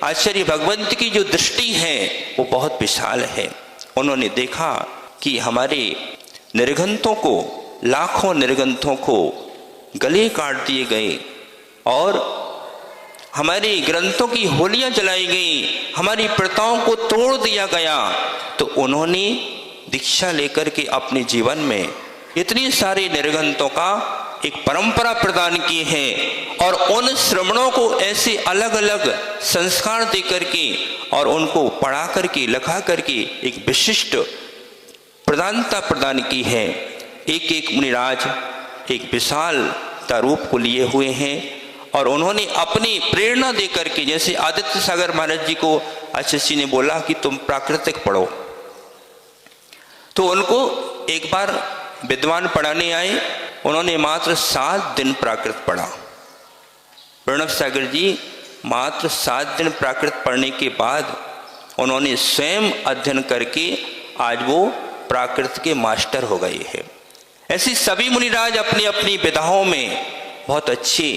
आचार्य भगवंत की जो दृष्टि है वो बहुत विशाल है। उन्होंने देखा कि हमारे निर्घंतों को, लाखों निर्घंतों को गले काट दिए गए और हमारे ग्रंथों की होलियां जलाई गई, हमारी प्रथाओं को तोड़ दिया गया। तो उन्होंने दीक्षा लेकर के अपने जीवन में इतने सारे निर्घंतों का एक परंपरा प्रदान की है और उन श्रमणों को ऐसे अलग अलग संस्कार दे करके और उनको पढ़ा करके, लिखा करके एक विशिष्ट प्रधानता प्रदान की है। एक एक मुनिराज एक विशालता रूप को लिए हुए हैं और उन्होंने अपनी प्रेरणा दे करके, जैसे आदित्य सागर महाराज जी को आचार्य जी ने बोला कि तुम प्राकृतिक पढ़ो, तो उनको एक बार विद्वान पढ़ाने आए, उन्होंने मात्र 7 दिन प्राकृत पढ़ा। प्रणव सागर जी मात्र 7 दिन प्राकृत पढ़ने के बाद उन्होंने स्वयं अध्ययन करके आज वो प्राकृत के मास्टर हो गए हैं। ऐसे सभी मुनिराज अपनी अपनी विधाओं में बहुत अच्छे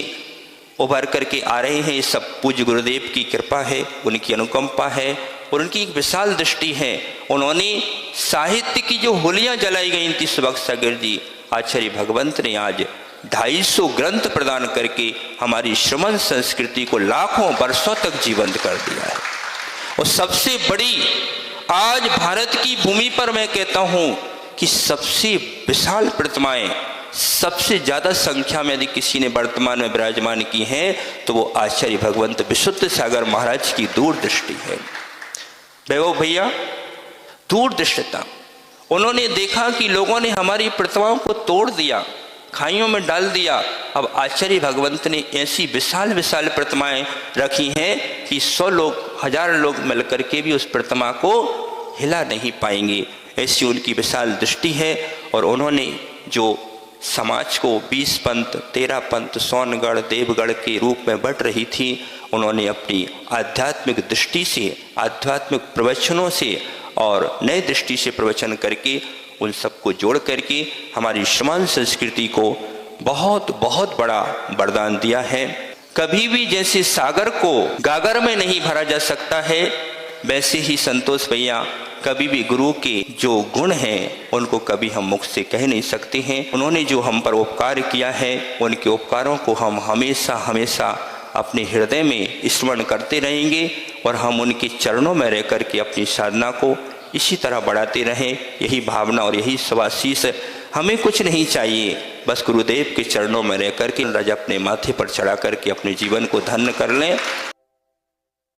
उभर करके आ रहे हैं। ये सब पूज्य गुरुदेव की कृपा है, उनकी अनुकंपा है और उनकी एक विशाल दृष्टि है। उन्होंने साहित्य की जो होलियां जलाई गई थी सुबक्ता सागर जी, आचार्य भगवंत ने आज 250 ग्रंथ प्रदान करके हमारी श्रमण संस्कृति को लाखों वर्षों तक जीवंत कर दिया है। और सबसे बड़ी आज भारत की भूमि पर मैं कहता हूं कि सबसे विशाल प्रतिमाएं, सबसे ज्यादा संख्या में यदि किसी ने वर्तमान में विराजमान की हैं तो वो आचार्य भगवंत विशुद्ध सागर महाराज की दूरदृष्टि है। वैभव भैया, दूरदृष्टता, उन्होंने देखा कि लोगों ने हमारी प्रतिमाओं को तोड़ दिया, खाइयों में डाल दिया। अब आचार्य भगवंत ने ऐसी विशाल विशाल प्रतिमाएं रखी हैं कि 100 लोग, 1000 लोग मिलकर के भी उस प्रतिमा को हिला नहीं पाएंगे। ऐसी उनकी विशाल दृष्टि है। और उन्होंने जो समाज को 20 पंथ, 13 पंथ, सोनगढ़, देवगढ़ के रूप में बट रही थी, उन्होंने अपनी आध्यात्मिक दृष्टि से, आध्यात्मिक प्रवचनों से और नए दृष्टि से प्रवचन करके उन सबको जोड़ करके हमारी श्रमण संस्कृति को बहुत बहुत बड़ा वरदान दिया है। कभी भी जैसे सागर को गागर में नहीं भरा जा सकता है, वैसे ही संतोष भैया कभी भी गुरु के जो गुण हैं उनको कभी हम मुख से कह नहीं सकते हैं। उन्होंने जो हम पर उपकार किया है, उनके उपकारों को हम हमेशा हमेशा अपने हृदय में स्मरण करते रहेंगे और हम उनके चरणों में रह करके अपनी साधना को इसी तरह बढ़ाते रहें। यही भावना और यही स्वाशीष, हमें कुछ नहीं चाहिए, बस गुरुदेव के चरणों में रह करके रज अपने माथे पर चढ़ा करके अपने जीवन को धन्य कर लें।